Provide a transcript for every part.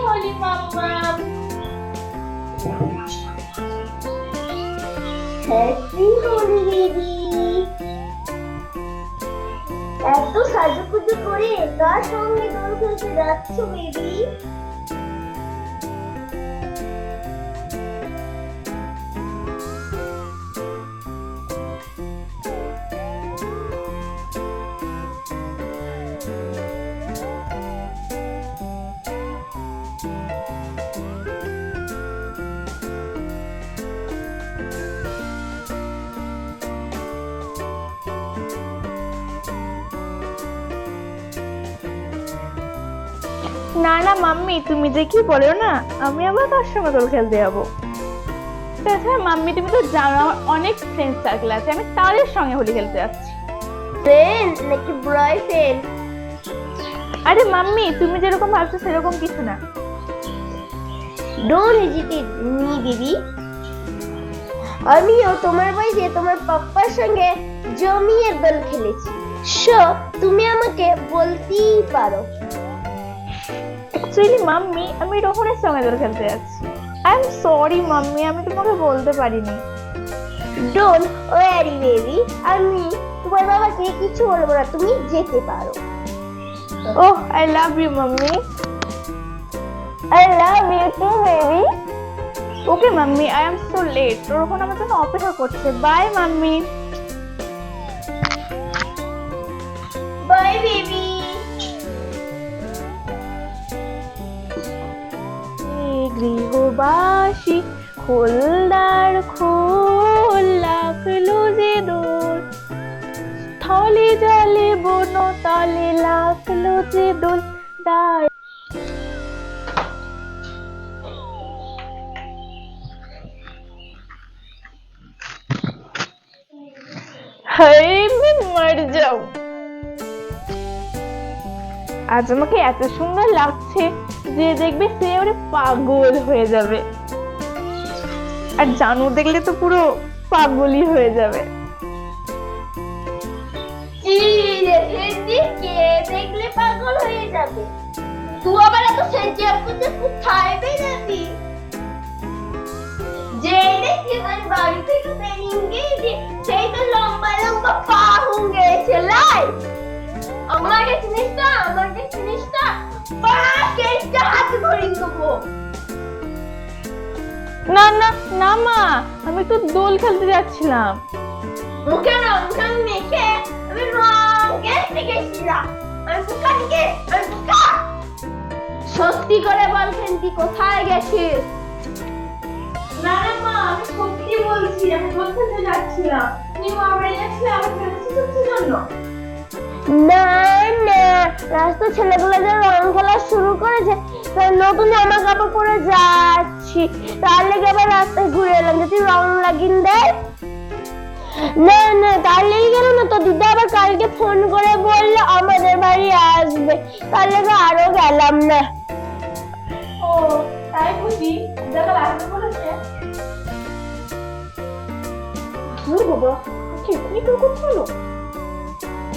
Holi mama. Happy Holi baby. এত সাজুগুজু করে কার সঙ্গে দোল খেলতে যাচ্ছ বেবি? না না মাম্মি, তুমি যে কি বলো না, আমি আবার কার সঙ্গে দোল খেলতে যাবো? তাছাড়া মাম্মি তুমি তো জানো আমার অনেক ফ্রেন্ড সার্কেল আছে, আমি তাদের সঙ্গে হোলি খেলতে যাচ্ছি। ফ্রেন্ড নাকি বয়ফ্রেন্ড? আরে মাম্মি, তুমি যেরকম ভাবছো সেরকম কিছু না। Don't hesitate me baby. আমিও তোমার বয়সে তোমার পাপ্পার সঙ্গে জমিয়ে দোল খেলেছি, সো তুমি আমাকে বলতেই পারো। অ্যাকচুয়ালি মাম্মি, আমি রোহনের সঙ্গে দোল খেলতে যাচ্ছি। আই এম সরি মাম্মি, আমি তোমাকে বলতে পারিনি। ডোন্ট ওয়ারি বেবি, আমি তোমার বাবাকে কিছু বলবো না, তুমি যেতে পারো। Oh, I love you mummy. I love you too baby. Okay mummy, I am so late, Rohan আমার জন্য অপেক্ষা করছে। Bye mummy. Bye baby. গৃহবাসী খোলদার খোল, লাগলো যে দোল, থলে জলে বন তলে লাগলো যে দোল। দায় হায় মর যাও। আজ আমাকে এত সুন্দর লাগছে যে দেখবে সে ওরে পাগল হয়ে যাবে, আর জানু দেখলে তো পুরো পাগলই হয়ে যাবে। কে দেখলে পাগল হয়ে যাবে? তুই আবার এত সেজে আপনি কোথায় বেরাবি? যে দেখি আমি বাড়ি থেকে বেরিয়ে সেই তো লম্বা লম্বা পা হুঙ্গে ছেলাই। আমাকে চিনিস না, আমাকে চিনিস না, পা কেটে হাত ধরে দেবো। না না না মা, আমি তো দোল খেলতে যাচ্ছিলাম। মুখে রং মেখে আমি রং খেলতে গেছিলাম। আমি বোকা। সত্যি করে বল খেলতি কোথায় গেছিস? না না মা, আমি সত্যি বলছি, আমি দোল খেলতে যাচ্ছিলাম। তুমি আমার যাচ্ছিলে আমার ফ্রেন্ডসের জন্য? না না, রাস্তা ছেলেগুলো যে রং খেলা শুরু করেছে, নতুন জামা কাপড় পরে যাচ্ছি, তার লেগে আবার রাস্তায় ঘুরে এলাম যদি রং লাগিন দেয়। না না, তার লেগে গেল না তো, দিদা আবার কালকে ফোন করে বললো আমাদের বাড়ি আসবে, তার লেগে আরো গেলাম না। ও তাই বুঝি? দেখা আসবে বলেছে? বাবা, কি কখন হলো?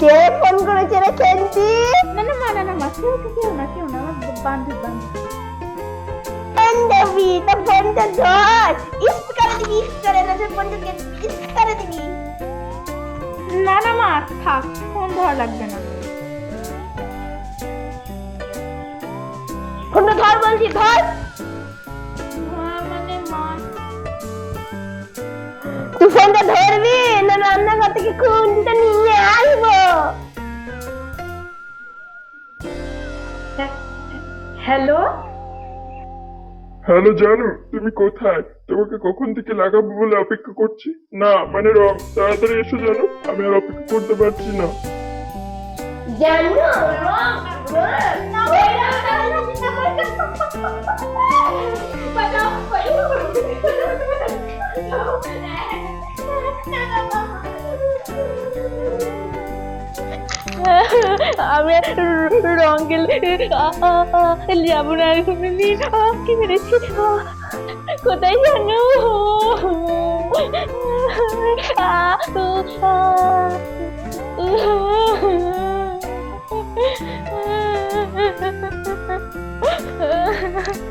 কে ফোন করেছে রে কেন্তি? না না মা, না না মা, কেউ না, আমার বান্ধবী। বান্ধবী? তা ফোনটা ধর, ইস করে দিবি, ইস করে না, ফোনটা ইস করে দিবি। না না মা, থাক, ফোন ধরা লাগবে না। ফোনটা ধর বলছি, ধর। মানে মা, তুই ফোনটা ধরবি না রান্নাঘর থেকে খুনটা নিয়ে আসবো? হ্যালো। হ্যালো জানু, তুমি কোথায়? তোমাকে কখন থেকে লাগাবো বলে অপেক্ষা করছি। না মানে রং, তাড়াতাড়ি এসো জানু, আমি আর অপেক্ষা করতে পারছি না। জানো আমি রং খেলে যাবো না আর কোনোদিন। কি মেরেছি, কোথায় জানো?